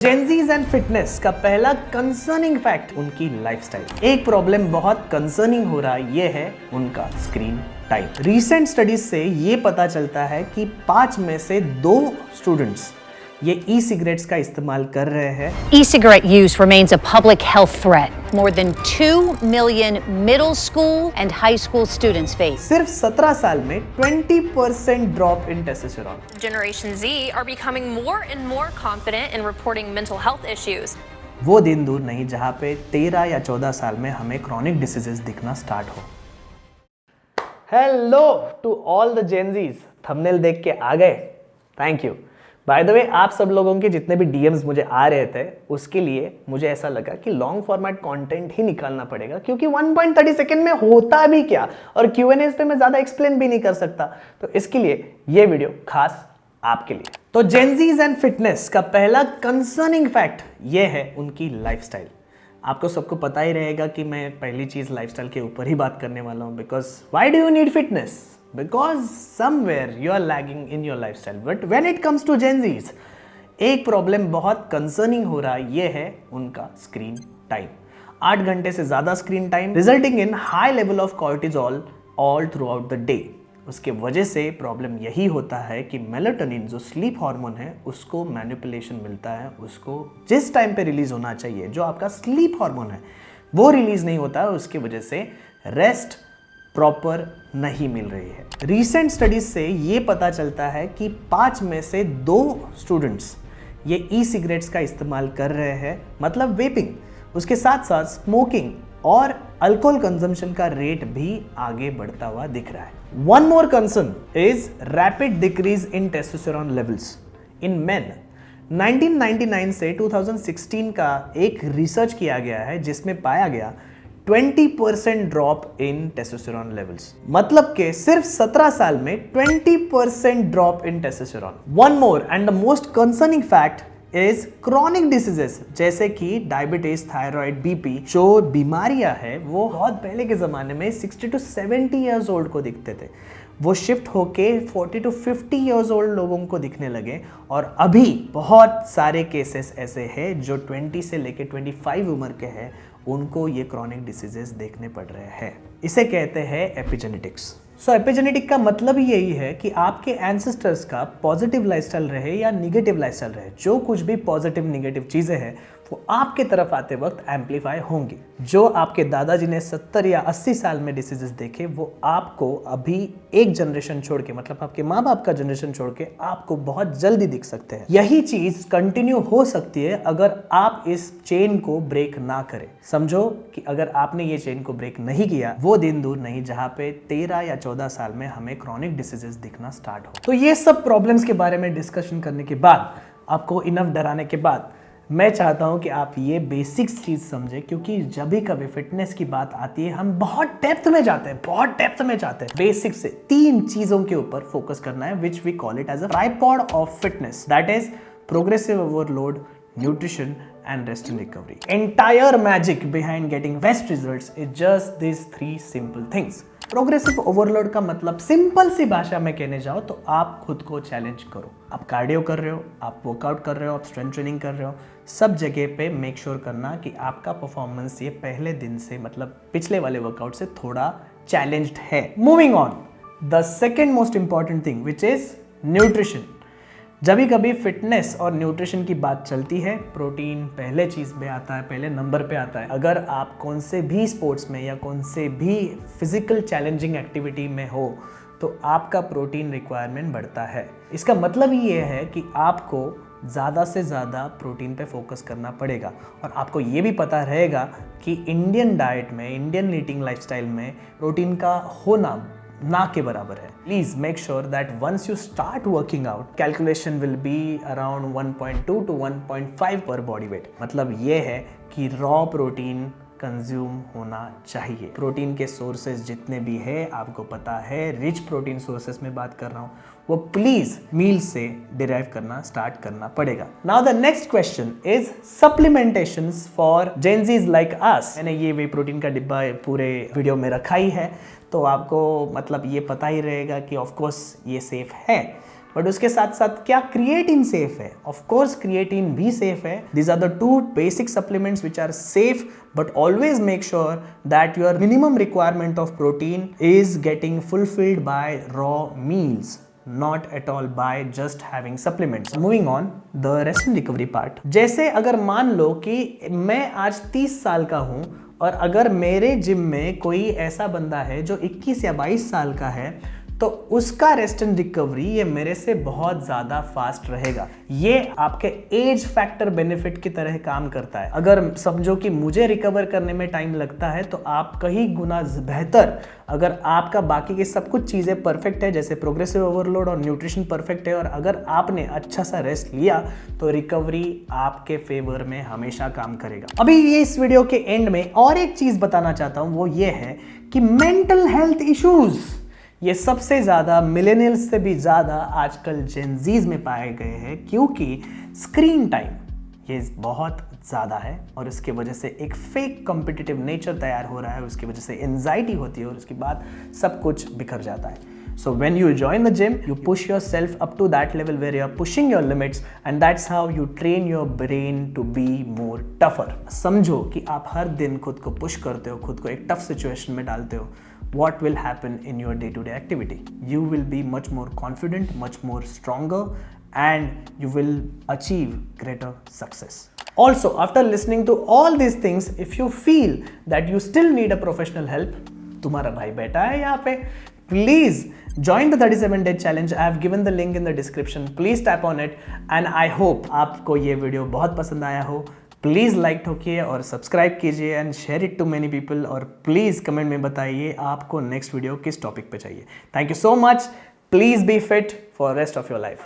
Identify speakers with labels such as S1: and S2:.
S1: Gen Zs and fitness का पहला concerning fact उनकी लाइफस्टाइल। एक प्रॉब्लम बहुत कंसर्निंग हो रहा है, ये है उनका स्क्रीन टाइम। रीसेंट स्टडीज से ये पता चलता है कि 5 में से 2 स्टूडेंट्स ये ई सिगरेट्स का इस्तेमाल कर रहे हैं।
S2: E-cigarette use remains a public health threat. More than 2 million middle school and high school students face.
S1: सिर्फ 17 साल में 20% drop in testosterone.
S3: Generation Z are becoming more and more confident in reporting mental health issues.
S1: वो दिन दूर नहीं जहाँ पे 13 या 14 साल में हमें क्रॉनिक डिसीजेस दिखना स्टार्ट हो। Hello to all the Gen Zs, thumbnail देख के आ गए? Thank you. By the way, आप सब लोगों के जितने भी डीएम्स मुझे आ रहे थे उसके लिए मुझे ऐसा लगा कि लॉन्ग फॉर्मेट कंटेंट ही निकालना पड़ेगा, क्योंकि 1.30 सेकंड में होता भी क्या और Q&As पे मैं ज़्यादा एक्सप्लेन भी नहीं कर सकता। तो इसके लिए ये वीडियो खास आपके लिए। तो जेंजीज एंड फिटनेस का पहला कंसर्निंग फैक्ट ये है उनकी लाइफस्टाइल। आपको सबको पता ही रहेगा कि मैं पहली चीज़ लाइफस्टाइल के ऊपर ही बात करने वाला हूँ, because why do you need fitness? Because somewhere you are lagging in your lifestyle. But when it comes to Gen Zs, एक प्रॉब्लम बहुत कंसर्निंग हो रहा है, ये है उनका स्क्रीन टाइम। 8 घंटे से ज़्यादा screen time resulting in high level of cortisol all through out the day. उसके वजह से प्रॉब्लम यही होता है कि मेलाटोनिन जो स्लीप हार्मोन है उसको मैनिपुलेशन मिलता है, उसको जिस टाइम पे रिलीज होना चाहिए, जो आपका स्लीप हार्मोन है वो रिलीज नहीं होता है। उसकी वजह से रेस्ट प्रॉपर नहीं मिल रही है। रीसेंट स्टडीज से ये पता चलता है कि 5 में से 2 स्टूडेंट्स ये ई सिगरेट्स का इस्तेमाल कर रहे हैं, मतलब वेपिंग। उसके साथ साथ स्मोकिंग और अल्कोहल कंजम्पशन का रेट भी आगे बढ़ता हुआ दिख रहा है। One more concern is rapid decrease in testosterone levels in main. 1999 से 2016 का एक रिसर्च किया गया है जिसमें पाया गया 20% ड्रॉप इन टेस्टोस्टेरोन लेवल्स, मतलब के सिर्फ 17 साल में 20% drop in testosterone. One more and the most concerning fact is chronic diseases जैसे कि डायबिटीज, थायराइड, बीपी। जो बीमारियां हैं वो बहुत पहले के ज़माने में 60 to 70 ईयर्स ओल्ड को दिखते थे, वो शिफ्ट होके 40 to 50 ईयर्स ओल्ड लोगों को दिखने लगे। और अभी बहुत सारे केसेस ऐसे हैं जो 20 से लेके 25 उम्र के हैं, उनको ये क्रॉनिक डिसीजेस देखने पड़ रहे हैं। इसे कहते हैं एपिजेनेटिक्स। सो एपिजेनेटिक का मतलब ही यही है कि आपके एंसेस्टर्स का पॉजिटिव लाइफस्टाइल रहे या निगेटिव लाइफस्टाइल रहे, जो कुछ भी पॉजिटिव निगेटिव चीज़ें हैं वो आपके तरफ आते वक्त एम्पलीफाई होंगी। जो आपके दादाजी ने 70 या 80 साल में डिसीजेस देखे, वो आपको अभी एक जनरेशन छोड़ के, मतलब आपके माँ बाप का जनरेशन छोड़ के, आपको बहुत जल्दी दिख सकते हैं। यही चीज़ कंटिन्यू हो सकती है अगर आप इस चेन को ब्रेक ना करें। समझो कि अगर आपने ये चेन को ब्रेक नहीं किया, वो दिन दूर नहीं जहाँ पे 13 या 14 साल में हमें क्रॉनिक डिसीजेस दिखना स्टार्ट हो। तो ये सब प्रॉब्लम्स के बारे में डिस्कशन करने के बाद, आपको इनफ डराने के बाद, मैं चाहता हूं कि आप ये बेसिक्स चीज़ समझें, क्योंकि जब भी कभी फिटनेस की बात आती है हम बहुत डेप्थ में जाते हैं, बहुत डेप्थ में जाते हैं। बेसिक से 3 चीज़ों के ऊपर फोकस करना है, which we call it as a tripod of fitness, that is progressive overload, nutrition and rest and recovery. Entire magic behind getting best results is just these 3 simple things. Progressive overload का मतलब simple सी भाषा में कहने जाओ तो आप खुद को चैलेंज करो। आप कार्डियो कर रहे हो, आप वर्कआउट कर रहे हो, आप स्ट्रेंथ ट्रेनिंग कर रहे हो, सब जगह पे मेक श्योर करना कि आपका परफॉर्मेंस ये पहले दिन से, मतलब पिछले वाले वर्कआउट से थोड़ा चैलेंज्ड है। Moving on, the second most important thing which is nutrition. जब भी कभी फिटनेस और न्यूट्रिशन की बात चलती है, प्रोटीन पहले चीज़ पे आता है, पहले नंबर पे आता है। अगर आप कौन से भी स्पोर्ट्स में या कौन से भी फिजिकल चैलेंजिंग एक्टिविटी में हो तो आपका प्रोटीन रिक्वायरमेंट बढ़ता है। इसका मतलब ये है कि आपको ज़्यादा से ज़्यादा प्रोटीन पे फोकस करना पड़ेगा। और आपको ये भी पता रहेगा कि इंडियन डाइट में, इंडियन ईटिंग लाइफस्टाइल में प्रोटीन का होना ना के बराबर है। Please make sure that once you start working out, calculation will be around 1.2 to 1.5 पर बॉडी वेट। मतलब ये है कि रॉ प्रोटीन कंज्यूम होना चाहिए। प्रोटीन के सोर्सेज जितने भी है आपको पता है, रिच प्रोटीन सोर्सेज में बात कर रहा हूँ, वो प्लीज मील से डिराइव करना स्टार्ट करना पड़ेगा। Now the next question is supplementations for Gen Zs like us. मैंने ये वे प्रोटीन का डिब्बा पूरे वीडियो में रखा ही है, तो आपको मतलब ये पता ही रहेगा कि ऑफ कोर्स ये सेफ है। बट उसके साथ साथ क्या क्रिएटिन सेफ है? ऑफ कोर्स क्रिएटिन भी सेफ है. These are the two basic supplements which are safe, but always make sure that your minimum requirement of protein is getting fulfilled by raw meals, not at all by just having supplements. Moving on, the rest and recovery part. जैसे अगर मान लो कि मैं आज 30 साल का हूं और अगर मेरे जिम में कोई ऐसा बंदा है जो 21 या 22 साल का है, तो उसका रेस्ट एंड रिकवरी ये मेरे से बहुत ज़्यादा फास्ट रहेगा. ये आपके एज फैक्टर बेनिफिट की तरह काम करता है. अगर समझो कि मुझे रिकवर करने में टाइम लगता है, तो आप कहीं गुना बेहतर अगर आपका बाकी की सब कुछ चीज़ें परफेक्ट है, जैसे प्रोग्रेसिव ओवरलोड और न्यूट्रिशन परफेक्ट है, और अगर आपने अच्छा सा रेस्ट लिया तो रिकवरी आपके फेवर में हमेशा काम करेगा. अभी ये इस वीडियो के एंड में और एक चीज़ बताना चाहता हूँ, वो ये है कि मेंटल हेल्थ इश्यूज़ ये सबसे ज़्यादा मिलेनियल्स से भी ज़्यादा आजकल जेनजीज में पाए गए हैं, क्योंकि स्क्रीन टाइम ये बहुत ज़्यादा है और इसके वजह से एक फेक कॉम्पिटिटिव नेचर तैयार हो रहा है. उसकी वजह से एंजाइटी होती है और उसके बाद सब कुछ बिखर जाता है. So when you join the gym, you push yourself up to that level where you are pushing your limits, and that's how you train your brain to be more tougher. समझो कि आप हर दिन खुद को पुश करते हो, खुद को एक टफ सिचुएशन में डालते हो. What will happen in your day-to-day activity? You will be much more confident, much more stronger, and you will achieve greater success. Also, after listening to all these things, if you feel that you still need a professional help, तुम्हारा भाई बैठा है यहाँ पे, please join the 37-day challenge. I have given the link in the description. Please tap on it, and I hope आपको ये video बहुत पसंद आया हो. प्लीज़ लाइक ठोकिए और सब्सक्राइब कीजिए and share it to many people, और प्लीज़ कमेंट में बताइए आपको नेक्स्ट वीडियो किस टॉपिक पे चाहिए. Thank you so much. Please be fit for rest of your life.